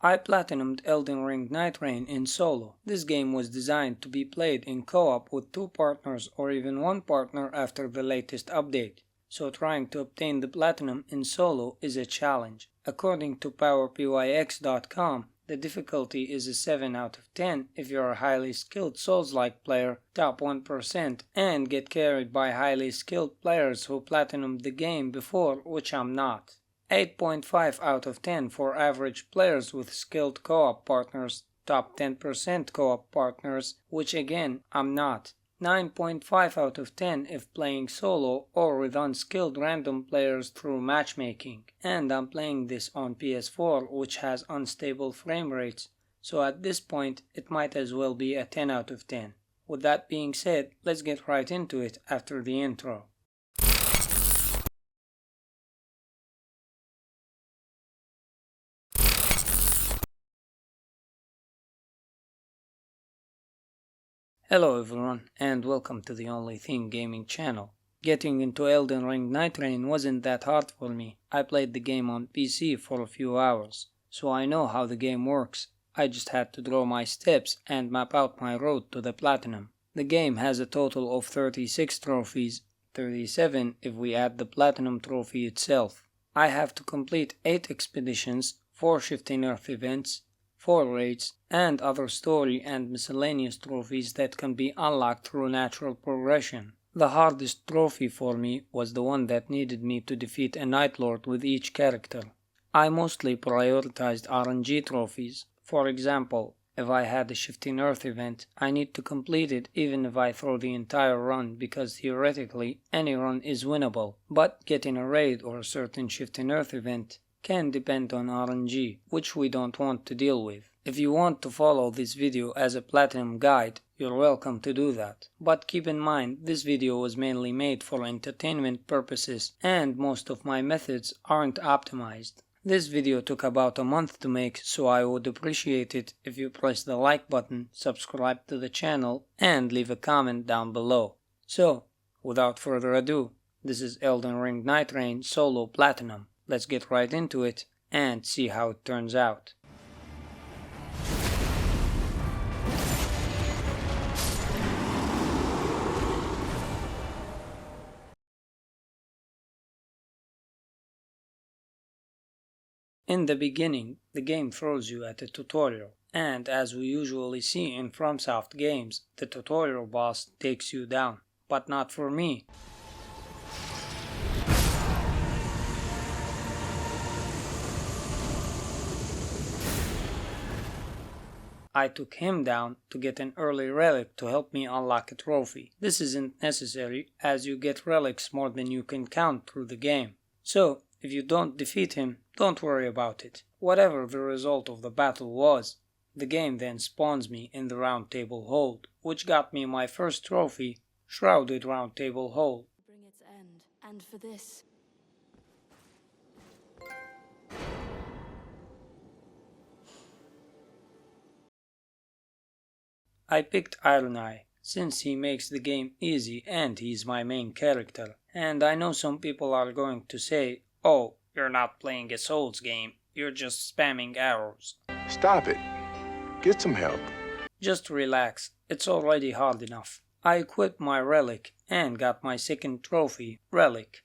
I platinumed Elden Ring Nightreign in solo. This game was designed to be played in co-op with 2 partners or even 1 partner after the latest update, so trying to obtain the platinum in solo is a challenge. According to PowerPYX.com, the difficulty is a 7 out of 10 if you're a highly skilled Souls-like player, top 1%, and get carried by highly skilled players who platinumed the game before, which I'm not. 8.5 out of 10 for average players with skilled co-op partners, top 10% co-op partners, which again, I'm not. 9.5 out of 10 if playing solo or with unskilled random players through matchmaking. And I'm playing this on PS4, which has unstable frame rates, so at this point it might as well be a 10 out of 10. With that being said, let's get right into it after the intro. Hello everyone, and welcome to the Only Thing Gaming channel. Getting into Elden Ring Nightreign wasn't that hard for me. I played the game on PC for a few hours, so I know how the game works. I just had to draw my steps and map out my road to the platinum. The game has a total of 36 trophies, 37 if we add the platinum trophy itself. I have to complete 8 expeditions, 4 Shifting Earth events, 4 raids, and other story and miscellaneous trophies that can be unlocked through natural progression. The hardest trophy for me was the one that needed me to defeat a Night Lord with each character. I mostly prioritized RNG trophies. For example, if I had a Shifting Earth event, I need to complete it even if I throw the entire run, because theoretically any run is winnable, but getting a raid or a certain Shifting Earth event can depend on RNG, which we don't want to deal with. If you want to follow this video as a platinum guide, you're welcome to do that. But keep in mind, this video was mainly made for entertainment purposes and most of my methods aren't optimized. This video took about a month to make, so I would appreciate it if you press the like button, subscribe to the channel, and leave a comment down below. So, without further ado, this is Elden Ring Nightreign Solo Platinum. Let's get right into it and see how it turns out. In the beginning, the game throws you at a tutorial, and as we usually see in FromSoft games, the tutorial boss takes you down, but not for me. I took him down to get an early relic to help me unlock a trophy. This isn't necessary, as you get relics more than you can count through the game. So, if you don't defeat him, don't worry about it. Whatever the result of the battle was, the game then spawns me in the Round Table Hold, which got me my first trophy, Shrouded Round Table Hold. Bring its end, and for this. I picked Iron Eye, since he makes the game easy and he's my main character. And I know some people are going to say, oh, you're not playing a Souls game, you're just spamming arrows. Stop it. Get some help. Just relax, it's already hard enough. I equipped my relic and got my second trophy, Relic.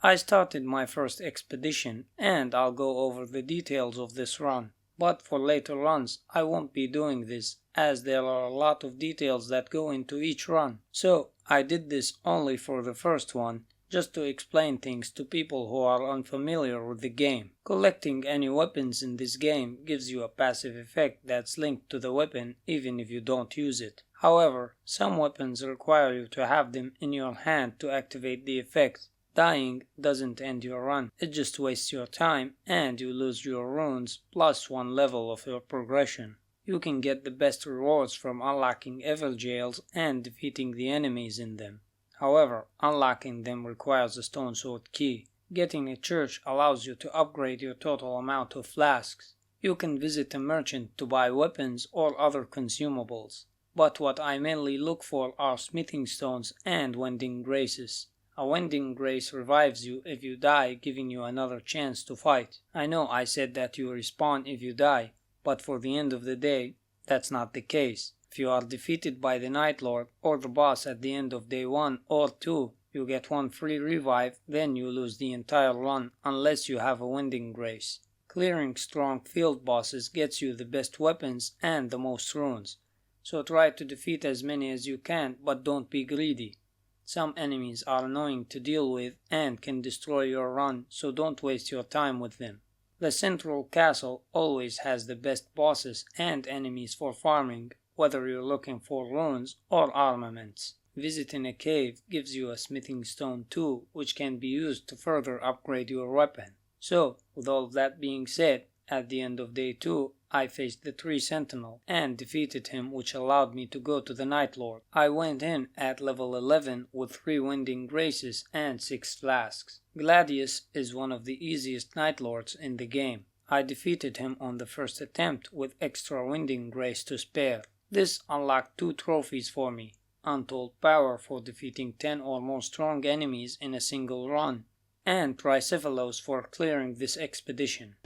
I started my first expedition and I'll go over the details of this run, but for later runs I won't be doing this, as there are a lot of details that go into each run. So I did this only for the first one, just to explain things to people who are unfamiliar with the game. Collecting any weapons in this game gives you a passive effect that's linked to the weapon even if you don't use it. However, some weapons require you to have them in your hand to activate the effect. Dying doesn't end your run, it just wastes your time and you lose your runes plus 1 level of your progression. You can get the best rewards from unlocking Everjails and defeating the enemies in them. However, unlocking them requires a Stone Sword key. Getting a church allows you to upgrade your total amount of flasks. You can visit a merchant to buy weapons or other consumables, but what I mainly look for are smithing stones and wending graces. A Wending Grace revives you if you die, giving you another chance to fight. I know I said that you respawn if you die, but for the end of the day, that's not the case. If you are defeated by the Night Lord or the boss at the end of day 1 or 2, you get one free revive, then you lose the entire run unless you have a Wending Grace. Clearing strong field bosses gets you the best weapons and the most runes, so try to defeat as many as you can, but don't be greedy. Some enemies are annoying to deal with and can destroy your run, so don't waste your time with them. The central castle always has the best bosses and enemies for farming, whether you're looking for runes or armaments. Visiting a cave gives you a smithing stone too, which can be used to further upgrade your weapon. So, with all of that being said, at the end of day 2, I faced the Tree Sentinel and defeated him, which allowed me to go to the Night Lord. I went in at level 11 with 3 Wending Graces and 6 flasks. Gladius is one of the easiest Night Lords in the game. I defeated him on the first attempt with extra Wending Grace to spare. This unlocked 2 trophies for me: Untold Power for defeating 10 or more strong enemies in a single run, and Tricephalos for clearing this expedition.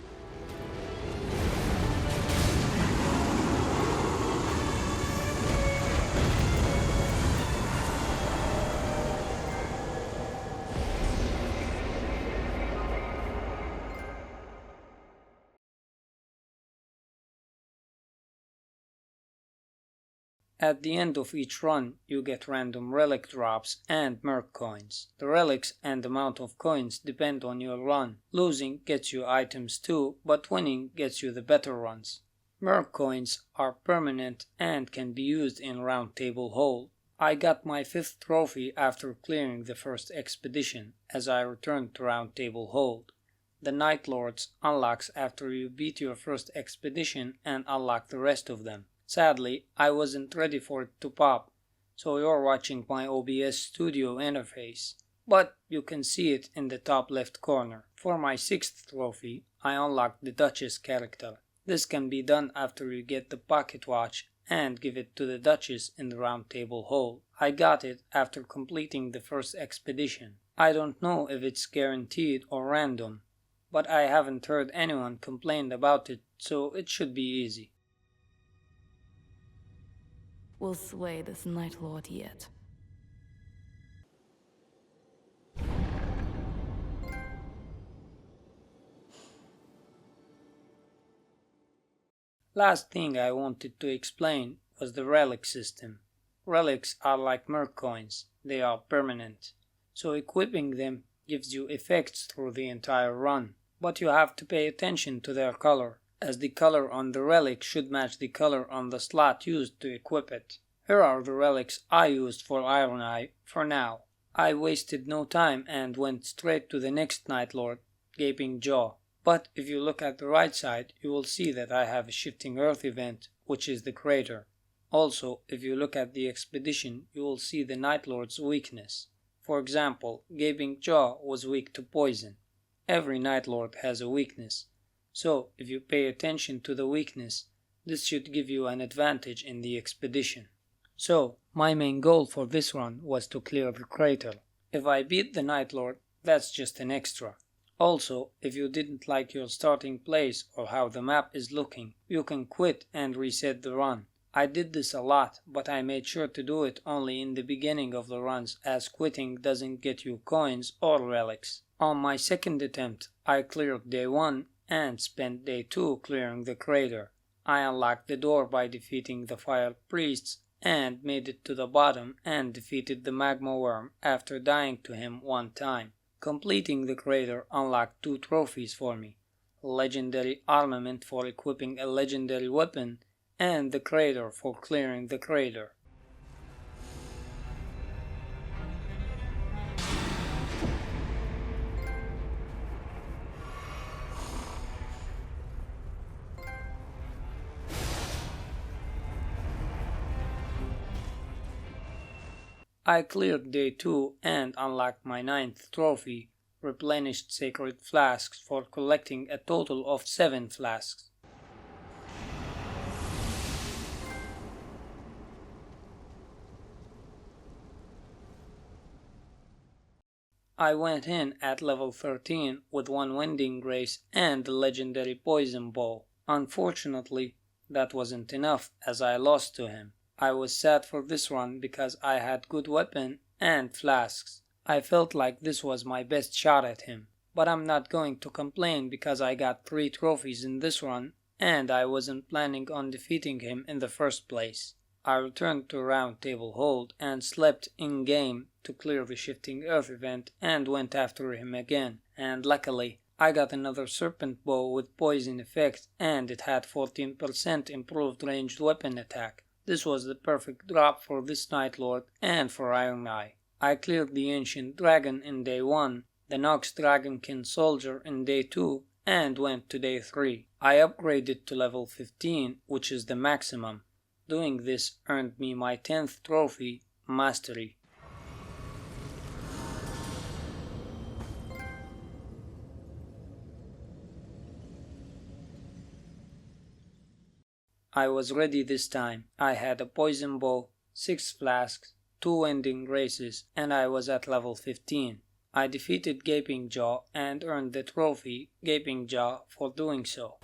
At the end of each run, you get random relic drops and merc coins. The relics and amount of coins depend on your run. Losing gets you items too, but winning gets you the better runs. Merc coins are permanent and can be used in Round Table Hold. I got my 5th trophy after clearing the first expedition, as I returned to Round Table Hold. The Night Lords unlocks after you beat your first expedition and unlock the rest of them. Sadly, I wasn't ready for it to pop, so you're watching my OBS Studio interface, but you can see it in the top left corner. For my 6th trophy, I unlocked the Duchess character. This can be done after you get the pocket watch and give it to the Duchess in the Round Table Hold. I got it after completing the first expedition. I don't know if it's guaranteed or random, but I haven't heard anyone complain about it, so it should be easy. We'll slay this Night Lord yet. Last thing I wanted to explain was the relic system. Relics are like merc coins, they are permanent, so equipping them gives you effects through the entire run, but you have to pay attention to their color, as the color on the relic should match the color on the slot used to equip it. Here are the relics I used for Iron Eye for now. I wasted no time and went straight to the next Night Lord, Gaping Jaw. But if you look at the right side, you will see that I have a Shifting Earth event, which is the crater. Also, if you look at the expedition, you will see the Night Lord's weakness. For example, Gaping Jaw was weak to poison. Every Night Lord has a weakness, so if you pay attention to the weakness, this should give you an advantage in the expedition. So, my main goal for this run was to clear the crater. If I beat the Night Lord, that's just an extra. Also, if you didn't like your starting place or how the map is looking, you can quit and reset the run. I did this a lot, but I made sure to do it only in the beginning of the runs, as quitting doesn't get you coins or relics. On my 2nd attempt, I cleared day 1 and spent day 2 clearing the crater. I unlocked the door by defeating the fire priests and made it to the bottom and defeated the magma worm after dying to him 1 time. Completing the crater unlocked 2 trophies for me: legendary armament for equipping a legendary weapon, and the crater for clearing the crater. I cleared day 2 and unlocked my 9th trophy, replenished sacred flasks for collecting a total of 7 flasks. I went in at level 13 with one Winding Grace and the legendary Poison Bow. Unfortunately, that wasn't enough as I lost to him. I was sad for this run because I had good weapon and flasks. I felt like this was my best shot at him. But I'm not going to complain because I got 3 trophies in this run and I wasn't planning on defeating him in the first place. I returned to Round Table Hold and slept in-game to clear the Shifting Earth event and went after him again, and luckily I got another Serpent Bow with poison effect and it had 14% improved ranged weapon attack. This was the perfect drop for this Night Lord and for Iron Eye. I cleared the Ancient Dragon in day 1, the Nox Dragonkin Soldier in day 2, and went to day 3. I upgraded to level 15, which is the maximum. Doing this earned me my 10th trophy, Mastery. I was ready this time. I had a Poison Bow, 6 flasks, 2 Winding Graces, and I was at level 15. I defeated Gaping Jaw and earned the trophy, Gaping Jaw, for doing so.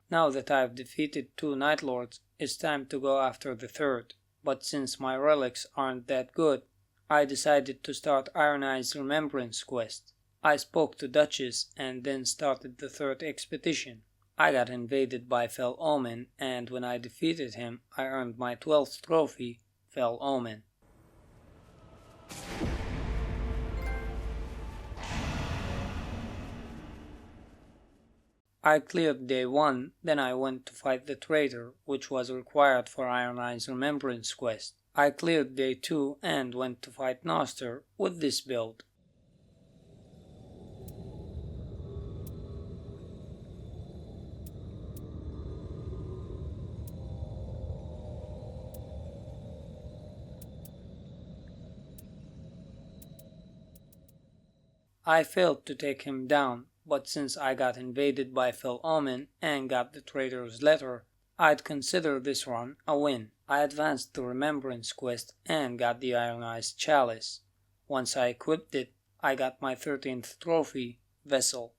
Now that I've defeated 2 Night Lords, it's time to go after the 3rd, but since my relics aren't that good, I decided to start Iron Eye's Remembrance quest. I spoke to Duchess and then started the 3rd expedition. I got invaded by Fell Omen, and when I defeated him, I earned my 12th trophy, Fell Omen. I cleared day 1, then I went to fight the traitor, which was required for Iron Eye's Remembrance quest. I cleared day 2 and went to fight Noster with this build. I failed to take him down, but since I got invaded by Fell Omen and got the traitor's letter, I'd consider this run a win. I advanced the Remembrance quest and got the Iron Eye's Chalice. Once I equipped it, I got my 13th trophy, Vessel.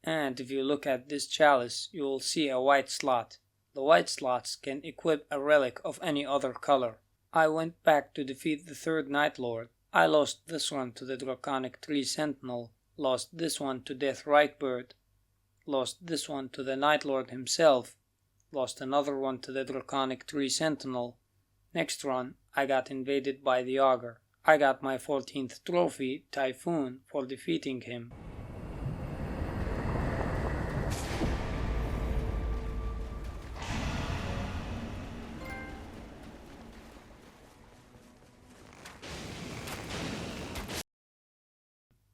And if you look at this chalice, you will see a white slot. The white slots can equip a relic of any other color. I went back to defeat the 3rd Night Lord. I lost this one to the Draconic Tree Sentinel, lost this one to Death Rightbird, lost this one to the Night Lord himself, lost another one to the Draconic Tree Sentinel. Next run, I got invaded by the Augur. I got my 14th trophy, Typhoon, for defeating him.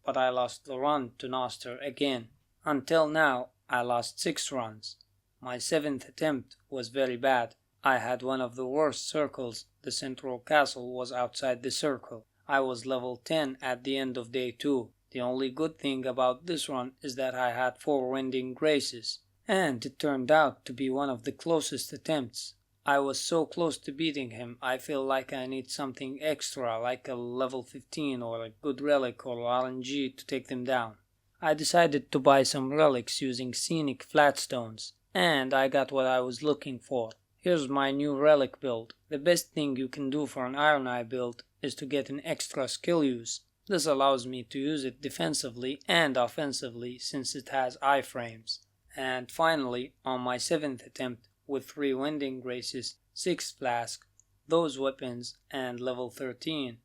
But I lost the run to Noster again. Until now, I lost 6 runs. My 7th attempt was very bad. I had one of the worst circles. The central castle was outside the circle. I was level 10 at the end of day 2. The only good thing about this run is that I had 4 Winding Graces, and it turned out to be one of the closest attempts. I was so close to beating him, I feel like I need something extra, like a level 15 or a good relic or RNG to take them down. I decided to buy some relics using scenic flatstones, and I got what I was looking for. Here's my new relic build. The best thing you can do for an Iron Eye build is to get an extra skill use. This allows me to use it defensively and offensively since it has iframes. And finally, on my 7th attempt, with 3 Winding Graces, 6 flasks, those weapons, and level 13.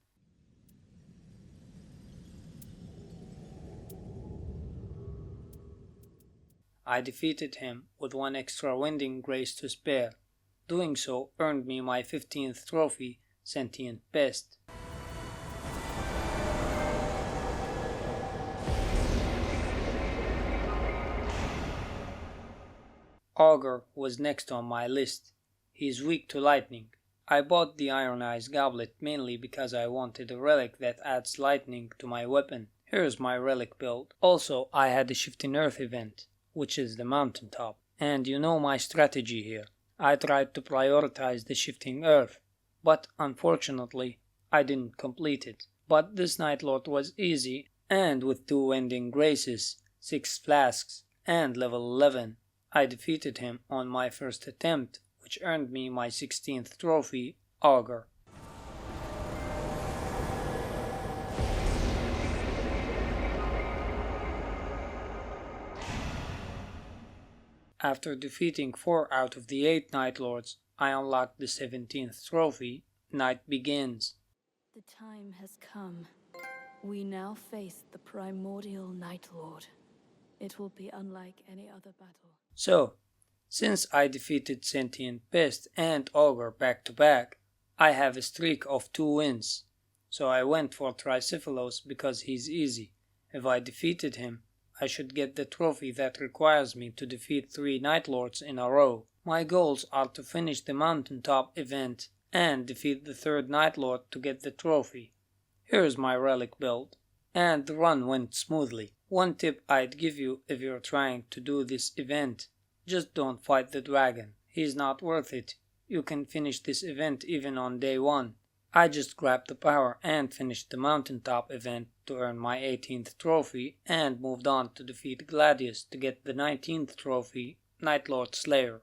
I defeated him with 1 extra Winding Grace to spare. Doing so earned me my 15th trophy, Sentient Pest. Augur was next on my list. He is weak to lightning. I bought the Iron Eyes Goblet mainly because I wanted a relic that adds lightning to my weapon. Here's my relic build. Also, I had the Shifting Earth event, which is the mountaintop. And you know my strategy here. I tried to prioritize the Shifting Earth, but unfortunately, I didn't complete it. But this Night Lord was easy, and with 2 Ending Graces, 6 Flasks, and level 11, I defeated him on my first attempt, which earned me my 16th trophy, Augur. After defeating 4 out of the 8 Night Lords, I unlocked the 17th trophy, Night Begins. The time has come. We now face the primordial Night Lord. It will be unlike any other battle. So, since I defeated Sentient Pest and Augur back to back, I have a streak of 2 wins. So I went for Tricephalos because he's easy. If I defeated him, I should get the trophy that requires me to defeat 3 Night Lords in a row. My goals are to finish the mountaintop event and defeat the 3rd Night Lord to get the trophy. Here's my relic build. And the run went smoothly. One tip I'd give you if you're trying to do this event: just don't fight the dragon. He's not worth it. You can finish this event even on day 1. I just grabbed the power and finished the mountaintop event to earn my 18th trophy and moved on to defeat Gladius to get the 19th trophy, Night Lord Slayer.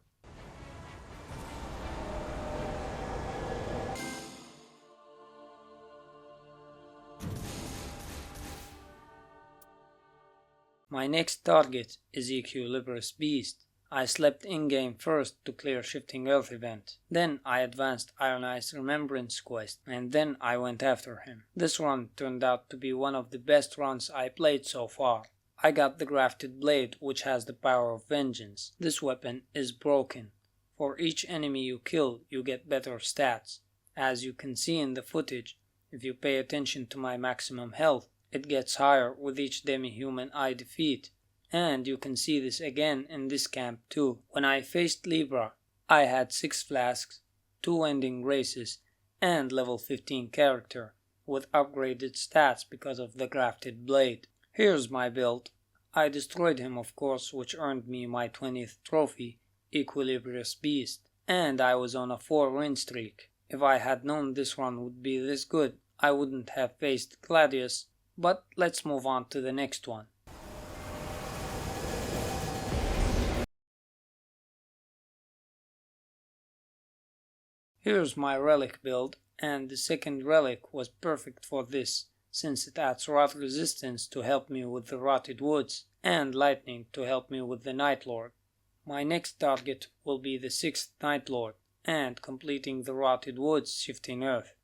My next target is Equilibrious Beast. I slept in-game first to clear Shifting Earth event. Then I advanced Iron Eyes Remembrance quest, and then I went after him. This run turned out to be one of the best runs I played so far. I got the Grafted Blade, which has the power of vengeance. This weapon is broken. For each enemy you kill, you get better stats. As you can see in the footage, if you pay attention to my maximum health, it gets higher with each demi-human I defeat. And you can see this again in this camp too. When I faced Libra, I had 6 flasks, 2 ending graces, and level 15 character, with upgraded stats because of the Grafted Blade. Here's my build. I destroyed him of course, which earned me my 20th trophy, Equilibrious Beast, and I was on a 4-win streak. If I had known this run would be this good, I wouldn't have faced Gladius, but let's move on to the next one. Here's my relic build, and the second relic was perfect for this, since it adds rot resistance to help me with the rotted woods, and lightning to help me with the Night Lord. My next target will be the 6th Night Lord, and completing the rotted woods Shifting Earth.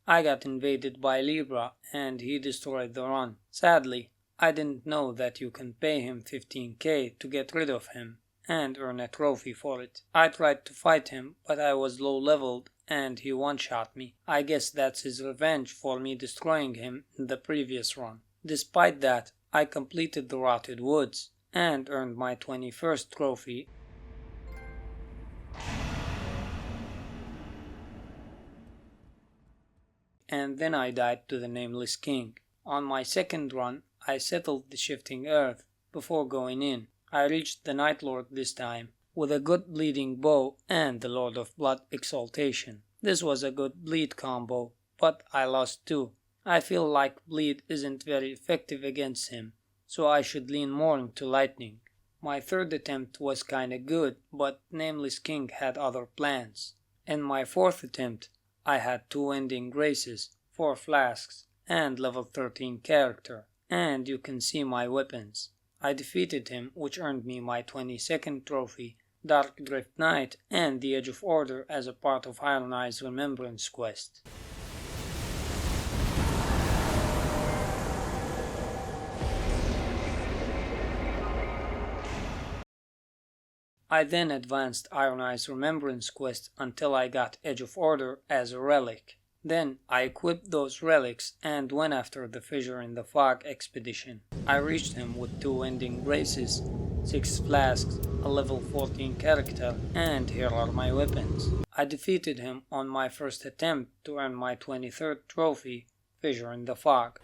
I got invaded by Libra, and he destroyed the run. Sadly, I didn't know that you can pay him 15k to get rid of him, and earn a trophy for it. I tried to fight him, but I was low leveled and he one-shot me. I guess that's his revenge for me destroying him in the previous run. Despite that, I completed the Rotted Woods and earned my 21st trophy. And then I died to the Nameless King. On my second run, I settled the Shifting Earth before going in. I reached the Night Lord this time with a good bleeding bow and the Lord of Blood Exaltation. This was a good bleed combo, but I lost too. I feel like bleed isn't very effective against him, so I should lean more into lightning. My third attempt was kinda good, but Nameless King had other plans. In my fourth attempt, I had 2 ending graces, 4 flasks, and level 13 character, and you can see my weapons. I defeated him, which earned me my 22nd trophy, Dark Drift Knight, and the Edge of Order as a part of Iron Eyes Remembrance quest. I then advanced Iron Eyes Remembrance quest until I got Edge of Order as a relic. Then I equipped those relics and went after the Fissure in the Fog expedition. I reached him with 2 ending graces, 6 flasks, a level 14 character, and here are my weapons. I defeated him on my first attempt to earn my 23rd trophy, Fissure in the Fog.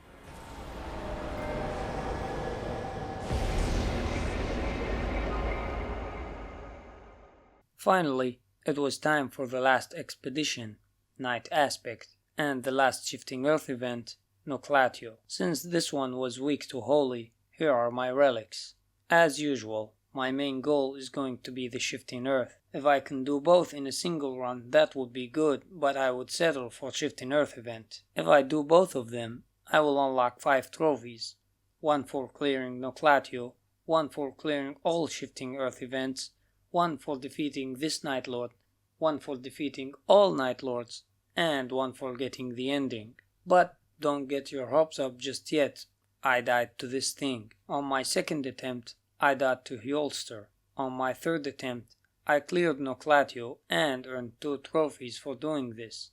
Finally, it was time for the last expedition, Night Aspect, and the last Shifting Earth event, Noclatio. Since this one was weak to Holy, here are my relics. As usual, my main goal is going to be the Shifting Earth. If I can do both in a single run, that would be good, but I would settle for Shifting Earth event. If I do both of them, I will unlock 5 trophies. 1 for clearing Noclatio, 1 for clearing all Shifting Earth events, 1 for defeating this Night Lord, 1 for defeating all Night Lords, and 1 for getting the ending. But don't get your hopes up just yet. I died to this thing. On my second attempt, I died to Hyolster. On my third attempt, I cleared Noclatio and earned 2 trophies for doing this.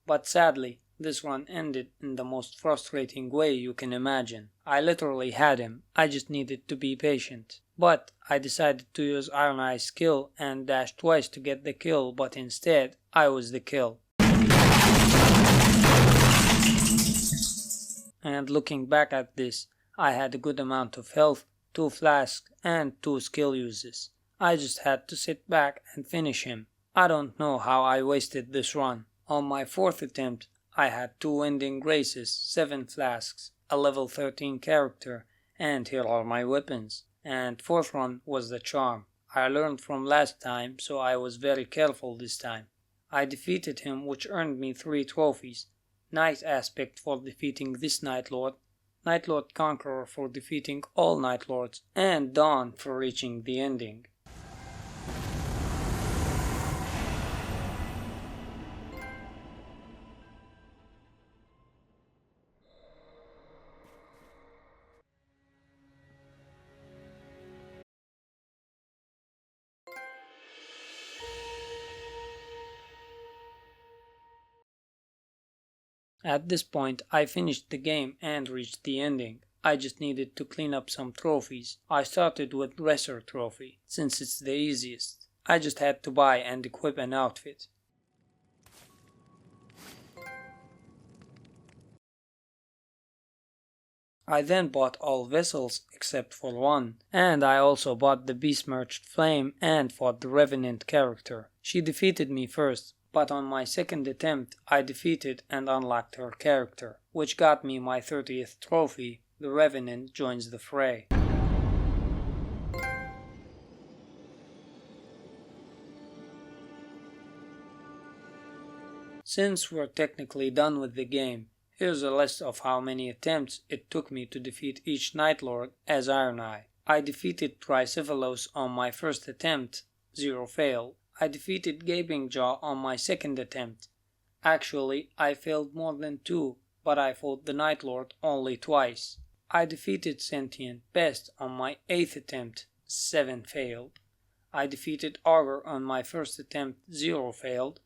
But sadly, this run ended in the most frustrating way you can imagine. I literally had him, I just needed to be patient. But I decided to use Iron Eye's skill and dash twice to get the kill, but instead, I was the kill. And looking back at this, I had a good amount of health, 2 flasks, and 2 skill uses. I just had to sit back and finish him. I don't know how I wasted this run. On my fourth attempt, I had 2 ending graces, 7 flasks, a level 13 character, and here are my weapons. And fourth run was the charm. I learned from last time, so I was very careful this time. I defeated him, which earned me 3 trophies. Night Aspect for defeating this Night Lord, Night Lord Conqueror for defeating all Night Lords, and Dawn for reaching the ending. At this point, I finished the game and reached the ending. I just needed to clean up some trophies. I started with Dresser Trophy, since it's the easiest. I just had to buy and equip an outfit. I then bought all vessels except for 1, and I also bought the Besmirched Flame and fought the Revenant character. She defeated me first, but on my second attempt I defeated and unlocked her character, which got me my 30th trophy, the Revenant joins the fray. Since we're technically done with the game, here's a list of how many attempts it took me to defeat each Night Lord as Iron Eye. I defeated Tricephalos on my first attempt, 0 fail. I defeated Gaping Jaw on my second attempt. Actually, I failed more than 2, but I fought the Night Lord only twice. I defeated Sentient Pest on my 8th attempt, 7 failed. I defeated Augur on my first attempt, 0 failed.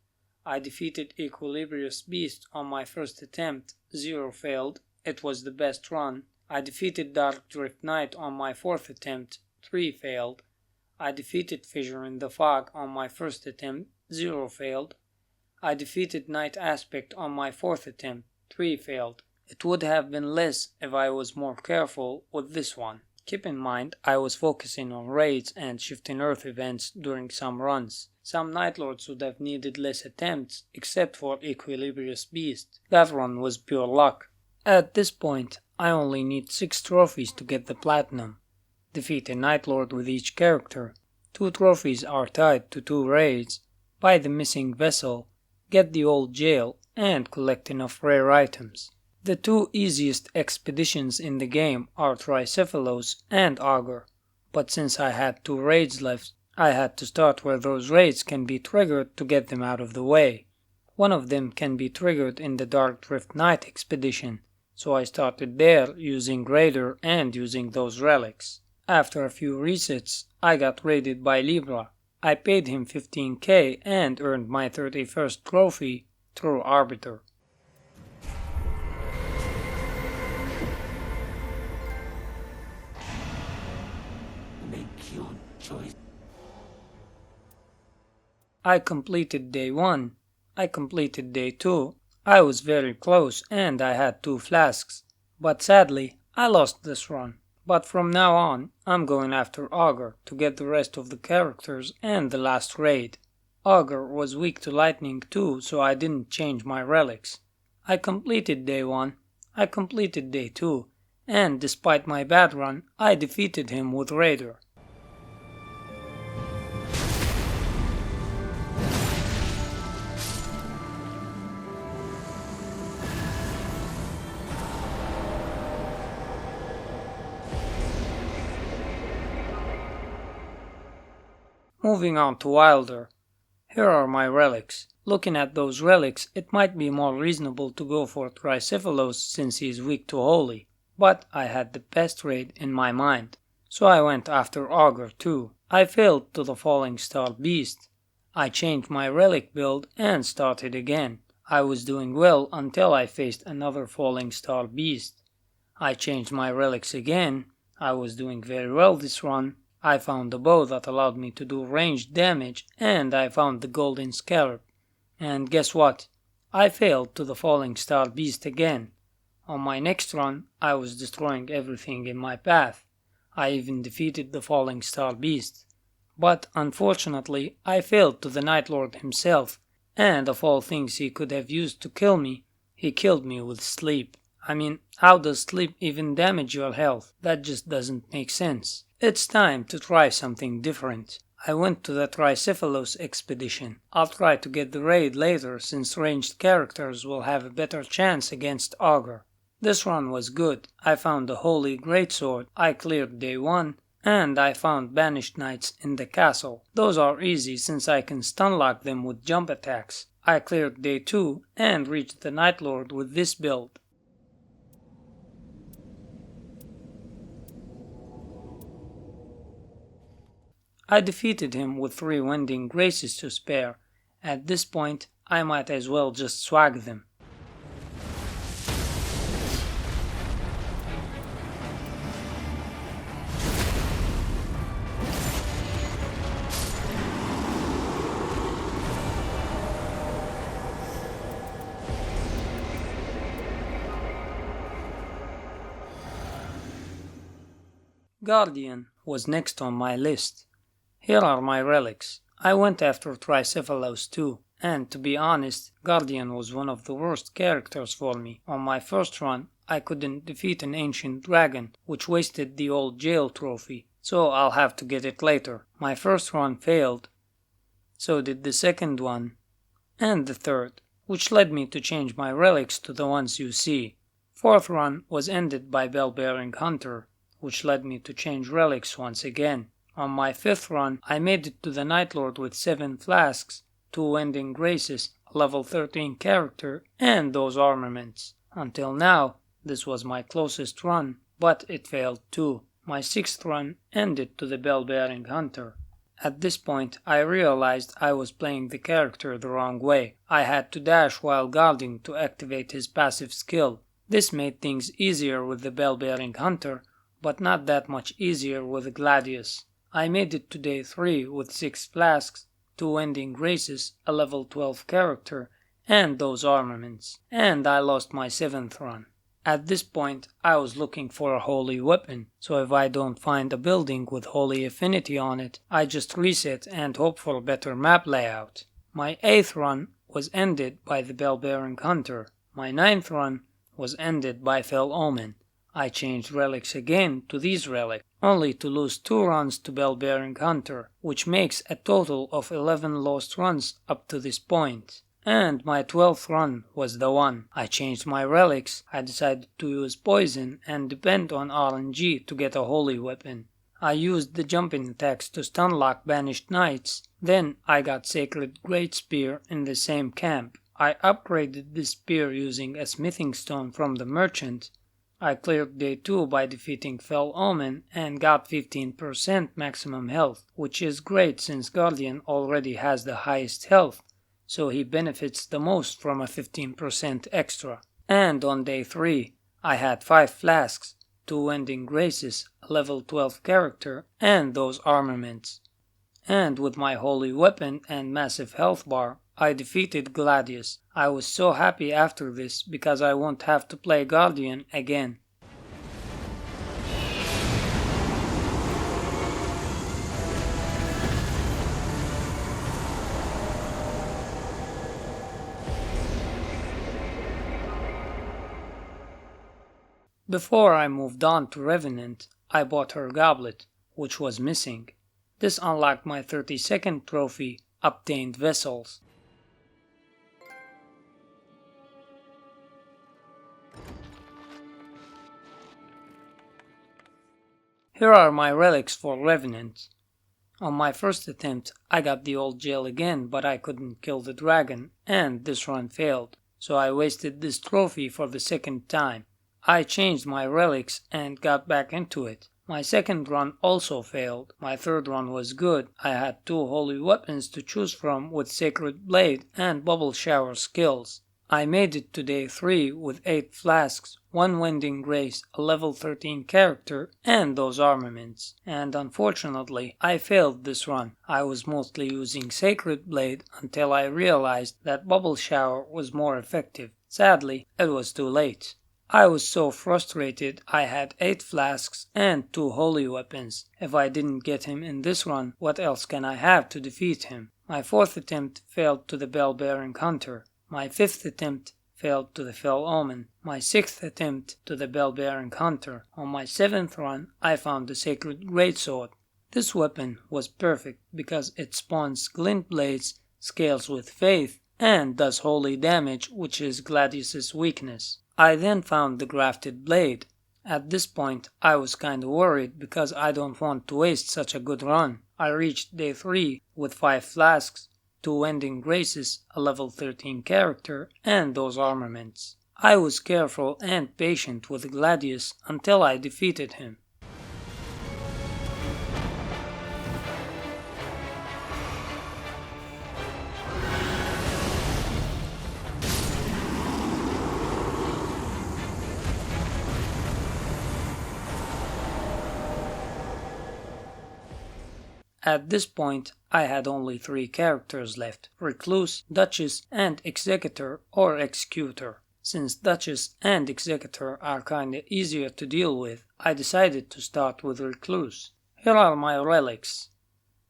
I defeated Equilibrious Beast on my first attempt, 0 failed. It was the best run. I defeated Dark Drift Knight on my 4th attempt, 3 failed. I defeated Fissure in the Fog on my first attempt, 0 failed. I defeated Night Aspect on my 4th attempt, 3 failed. It would have been less if I was more careful with this one. Keep in mind, I was focusing on raids and Shifting Earth events during some runs. Some Night Lords would have needed less attempts, except for Equilibrious Beast. That run was pure luck. At this point, I only need 6 trophies to get the Platinum. Defeat a Night Lord with each character. 2 trophies are tied to 2 raids. Buy the missing vessel, get the old jail, and collect enough rare items. The 2 easiest expeditions in the game are Tricephalos and Augur, but since I had 2 raids left, I had to start where those raids can be triggered to get them out of the way. One of them can be triggered in the Dark Drift Night expedition, so I started there using Raider and using those relics. After a few resets, I got raided by Libra. I paid him 15k and earned my 31st trophy through Arbiter. Make your choice. I completed day 1. I completed day 2. I was very close and I had 2 flasks. But sadly, I lost this run. But from now on, I'm going after Augur to get the rest of the characters and the last raid. Augur was weak to lightning too, so I didn't change my relics. I completed day 1. I completed day 2. And despite my bad run, I defeated him with Raider. Moving on to Wilder. Here are my relics. Looking at those relics, it might be more reasonable to go for Tricephalos since he is weak to Holy, but I had the best raid in my mind, so I went after Augur too. I failed to the Falling Star Beast. I changed my relic build and started again. I was doing well until I faced another Falling Star Beast. I changed my relics again. I was doing very well this run. I found a bow that allowed me to do ranged damage, and I found the golden scarab. And guess what? I failed to the Falling Star Beast again. On my next run, I was destroying everything in my path. I even defeated the Falling Star Beast. But unfortunately, I failed to the Night Lord himself, and of all things he could have used to kill me, he killed me with sleep. I mean, how does sleep even damage your health? That just doesn't make sense. It's time to try something different. I went to the Tricephalos expedition. I'll try to get the raid later since ranged characters will have a better chance against Augur. This run was good. I found the Holy Greatsword. I cleared day 1. And I found Banished Knights in the castle. Those are easy since I can stun lock them with jump attacks. I cleared day 2 and reached the Night Lord with this build. I defeated him with 3 Wending Graces to spare. At this point, I might as well just swag them. Guardian was next on my list. Here are my relics. I went after Tricephalos too, and to be honest, Guardian was one of the worst characters for me. On my first run, I couldn't defeat an ancient dragon, which wasted the old jail trophy, so I'll have to get it later. My first run failed, so did the second one, and the third, which led me to change my relics to the ones you see. Fourth run was ended by Bell-Bearing Hunter, which led me to change relics once again. On my 5th run, I made it to the Night Lord with 7 flasks, 2 Wending Graces, a level 13 character, and those armaments. Until now, this was my closest run, but it failed too. My 6th run ended to the Bell-Bearing Hunter. At this point, I realized I was playing the character the wrong way. I had to dash while guarding to activate his passive skill. This made things easier with the Bell-Bearing Hunter, but not that much easier with the Gladius. I made it to day 3 with 6 flasks, 2 Wending Graces, a level 12 character, and those armaments, and I lost my 7th run. At this point, I was looking for a holy weapon, so if I don't find a building with holy affinity on it, I just reset and hope for a better map layout. My 8th run was ended by the Bell-Bearing Hunter. My 9th run was ended by Fell Omen. I changed relics again to these relics, only to lose 2 runs to Bell-Bearing Hunter, which makes a total of 11 lost runs up to this point. And my 12th run was the one. I changed my relics, I decided to use poison and depend on RNG to get a holy weapon. I used the jumping attacks to stun lock Banished Knights, then I got Sacred Great Spear in the same camp. I upgraded this spear using a smithing stone from the merchant. I cleared day 2 by defeating Fell Omen and got 15% maximum health, which is great since Guardian already has the highest health, so he benefits the most from a 15% extra. And on day 3, I had 5 flasks, 2 Ending Graces, a level 12 character, and those armaments. And with my holy weapon and massive health bar, I defeated Gladius. I was so happy after this because I won't have to play Guardian again. Before I moved on to Revenant, I bought her goblet, which was missing. This unlocked my 32nd trophy, Obtained Vessels. Here are my relics for Revenant. On my first attempt, I got the old gel again, but I couldn't kill the dragon, and this run failed, so I wasted this trophy for the second time. I changed my relics and got back into it. My second run also failed. My third run was good. I had 2 holy weapons to choose from with Sacred Blade and Bubble Shower skills. I made it to day 3 with 8 flasks, 1 Wending Grace, a level 13 character, and those armaments. And unfortunately, I failed this run. I was mostly using Sacred Blade until I realized that Bubble Shower was more effective. Sadly, it was too late. I was so frustrated. I had 8 flasks and 2 holy weapons. If I didn't get him in this run, what else can I have to defeat him? My 4th attempt failed to the Bell-Bearing Hunter. My 5th attempt failed to the Fell Omen. My 6th attempt to the Bell-Bearing Hunter. On my 7th run, I found the Sacred Greatsword. This weapon was perfect because it spawns glint blades, scales with faith, and does holy damage, which is Gladius's weakness. I then found the grafted blade. At this point, I was kinda worried because I don't want to waste such a good run. I reached day 3 with 5 flasks, 2 Ending Graces, a level 13 character, and those armaments. I was careful and patient with Gladius until I defeated him. At this point, I had only 3 characters left: Recluse, Duchess, and Executor or Executor. Since Duchess and Executor are kinda easier to deal with, I decided to start with Recluse. Here are my relics.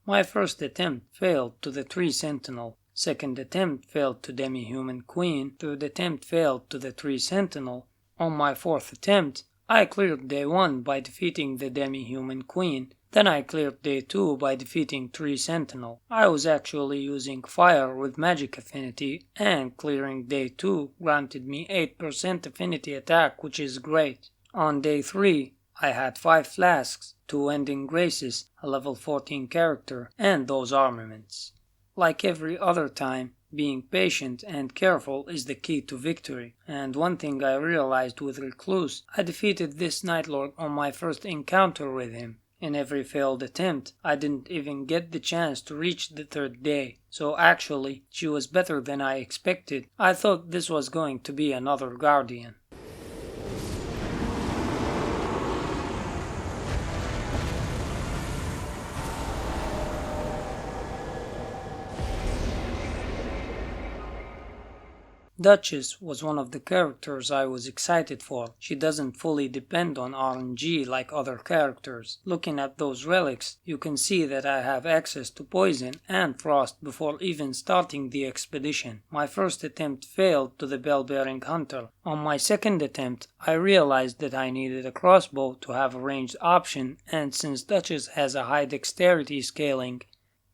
My first attempt failed to the Tree Sentinel, second attempt failed to Demi-Human Queen, third attempt failed to the Tree Sentinel. On my 4th attempt, I cleared day 1 by defeating the Demi-Human Queen. Then I cleared day 2 by defeating Tree Sentinel. I was actually using fire with magic affinity, and clearing day 2 granted me 8% affinity attack, which is great. On day 3, I had 5 flasks, 2 Ending Graces, a level 14 character, and those armaments. Like every other time, being patient and careful is the key to victory, and one thing I realized with Recluse, I defeated this Night Lord on my first encounter with him. In every failed attempt, I didn't even get the chance to reach the 3rd day, so actually, she was better than I expected. I thought this was going to be another Guardian. Duchess was one of the characters I was excited for. She doesn't fully depend on RNG like other characters. Looking at those relics, you can see that I have access to poison and frost before even starting the expedition. My first attempt failed to the Bell-Bearing Hunter. On my second attempt, I realized that I needed a crossbow to have a ranged option, and since Duchess has a high dexterity scaling,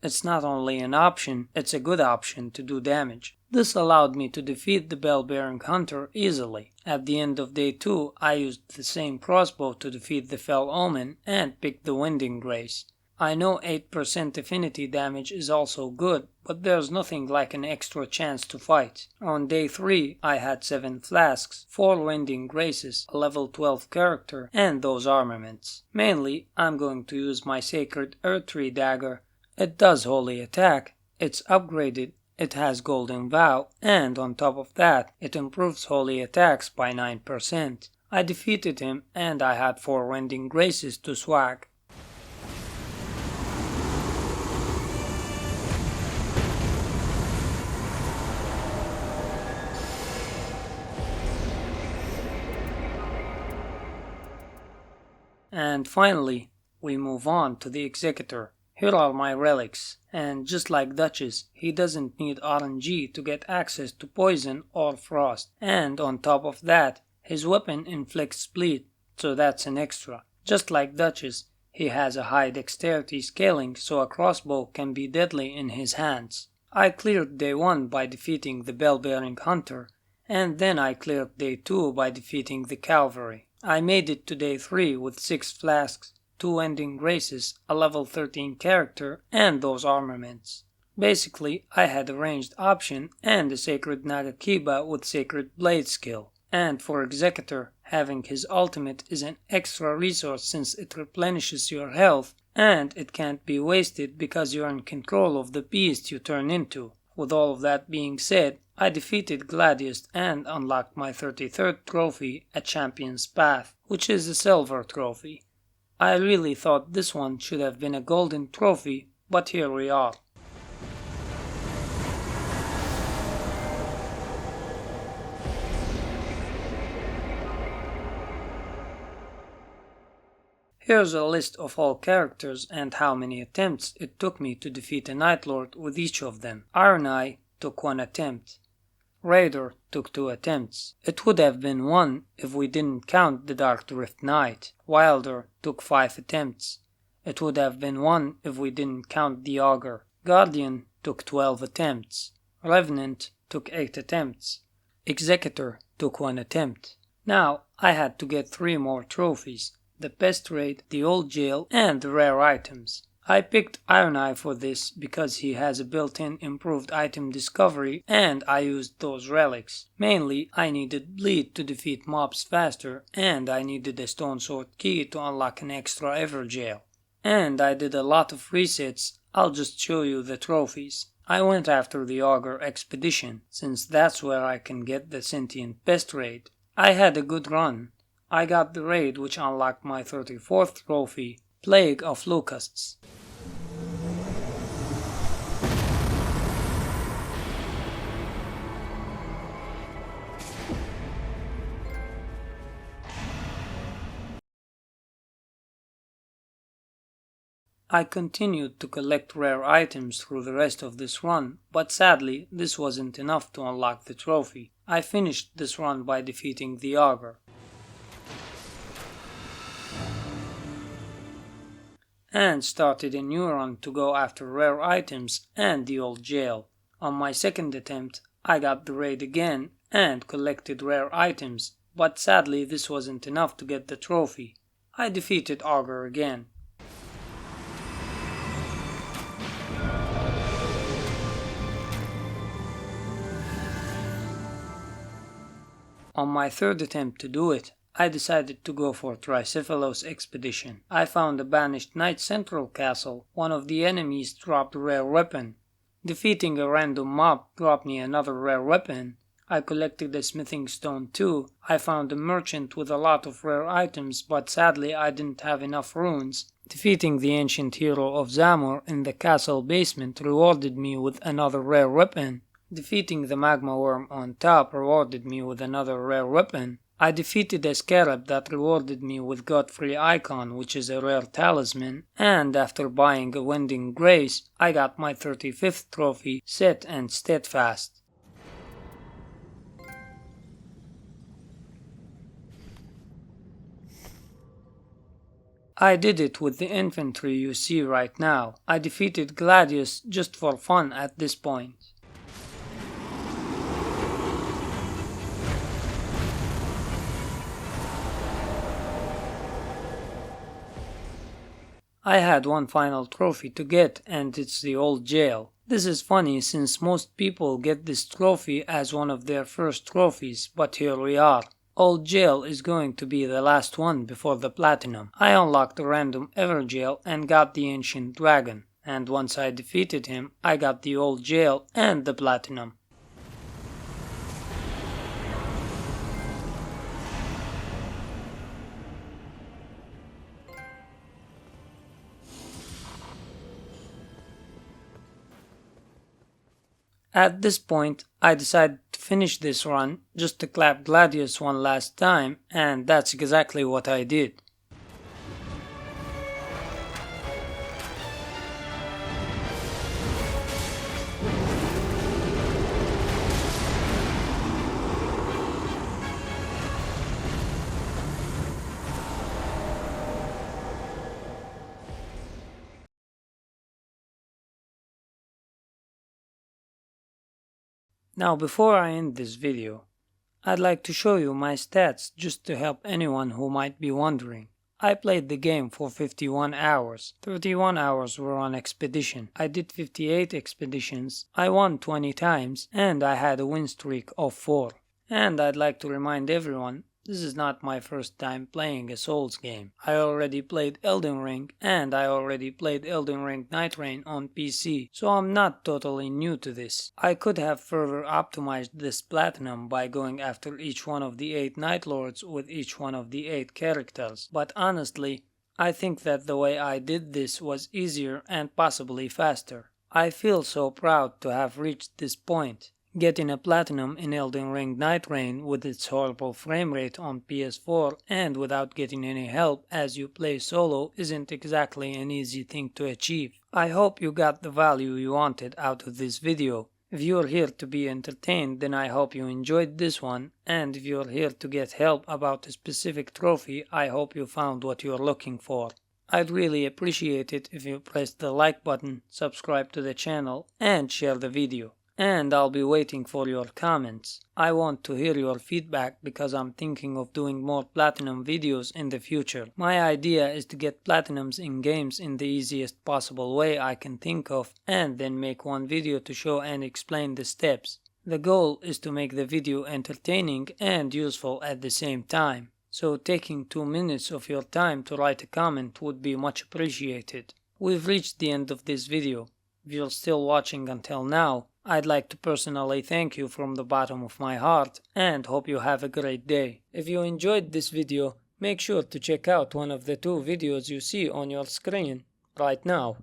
it's not only an option, it's a good option to do damage. This allowed me to defeat the Bell-Bearing Hunter easily. At the end of day 2, I used the same crossbow to defeat the Fell Omen and picked the Wending Grace. I know 8% affinity damage is also good, but there's nothing like an extra chance to fight. On day 3 I had 7 flasks, 4 Wending Graces, a level 12 character, and those armaments. Mainly I'm going to use my Sacred Earthtree dagger. It does holy attack, it's upgraded, it has Golden Vow, and on top of that it improves holy attacks by 9%. I defeated him and I had 4 Wending Graces to swag. And finally, we move on to the Executor. Here are my relics, and just like Duchess, he doesn't need RNG to get access to poison or frost, and on top of that, his weapon inflicts bleed, so that's an extra. Just like Duchess, he has a high dexterity scaling, so a crossbow can be deadly in his hands. I cleared day 1 by defeating the bell-bearing hunter, and then I cleared day 2 by defeating the cavalry. I made it to day 3 with 6 flasks, 2 Wending Graces, a level 13 character, and those armaments. Basically, I had a ranged option and a Sacred Nagakiba with Sacred Blade skill. And for Executor, having his ultimate is an extra resource since it replenishes your health, and it can't be wasted because you're in control of the beast you turn into. With all of that being said, I defeated Gladius and unlocked my 33rd trophy at Champion's Path, which is a silver trophy. I really thought this one should have been a golden trophy, but here we are. Here's a list of all characters and how many attempts it took me to defeat a Night Lord with each of them. Iron Eye took 1 attempt. Raider took 2 attempts. It would have been 1 if we didn't count the Dark Drift Knight. Wilder took 5 attempts. It would have been 1 if we didn't count the Augur. Guardian took 12 attempts. Revenant took 8 attempts. Executor took 1 attempt. Now I had to get 3 more trophies: the Pest Raid, the Old Jail, and the rare items. I picked Iron Eye for this because he has a built-in improved item discovery and I used those relics. Mainly I needed bleed to defeat mobs faster and I needed a Stone Sword key to unlock an extra Everjail. And I did a lot of resets. I'll just show you the trophies. I went after the Augur Expedition since that's where I can get the Sentient Pest Raid. I had a good run. I got the raid which unlocked my 34th trophy, Plague of Locusts. I continued to collect rare items through the rest of this run, but sadly this wasn't enough to unlock the trophy. I finished this run by defeating the Augur. And started a new run to go after rare items and the Old Jail. On my second attempt, I got the raid again and collected rare items, but sadly this wasn't enough to get the trophy. I defeated Augur again. On my third attempt to do it, I decided to go for Tricephalos Expedition. I found a banished Knight Central Castle. One of the enemies dropped a rare weapon. Defeating a random mob dropped me another rare weapon. I collected a smithing stone too. I found a merchant with a lot of rare items, but sadly I didn't have enough runes. Defeating the ancient hero of Zamor in the castle basement rewarded me with another rare weapon. Defeating the magma worm on top rewarded me with another rare weapon. I defeated a scarab that rewarded me with Godfrey Icon, which is a rare talisman, and after buying a Wending Grace, I got my 35th trophy, Set and Steadfast. I did it with the infantry you see right now. I defeated Gladius just for fun at this point. I had one final trophy to get, and it's the old jail. This is funny since most people get this trophy as one of their first trophies, but here we are. Old jail is going to be the last one before the platinum. I unlocked a random ever jail and got the ancient dragon, and once I defeated him, I got the old jail and the platinum. At this point, I decided to finish this run just to clap Gladius one last time, and that's exactly what I did. Now before I end this video, I'd like to show you my stats just to help anyone who might be wondering. I played the game for 51 hours. 31 hours were on expedition. I did 58 expeditions, I won 20 times, and I had a win streak of 4. And I'd like to remind everyone, this is not my first time playing a Souls game. I already played Elden Ring, and I already played Elden Ring Nightreign on PC, so I'm not totally new to this. I could have further optimized this platinum by going after each one of the 8 Night Lords with each one of the 8 characters, but honestly, I think that the way I did this was easier and possibly faster. I feel so proud to have reached this point. Getting a platinum in Elden Ring Nightreign with its horrible frame rate on PS4 and without getting any help as you play solo isn't exactly an easy thing to achieve. I hope you got the value you wanted out of this video. If you're here to be entertained, then I hope you enjoyed this one, and if you're here to get help about a specific trophy, I hope you found what you're looking for. I'd really appreciate it if you press the like button, subscribe to the channel, and share the video. And I'll be waiting for your comments. I want to hear your feedback because I'm thinking of doing more platinum videos in the future. My idea is to get platinums in games in the easiest possible way I can think of and then make one video to show and explain the steps. The goal is to make the video entertaining and useful at the same time. So taking 2 minutes of your time to write a comment would be much appreciated. We've reached the end of this video. If you're still watching until now, I'd like to personally thank you from the bottom of my heart and hope you have a great day. If you enjoyed this video, make sure to check out one of the 2 videos you see on your screen right now.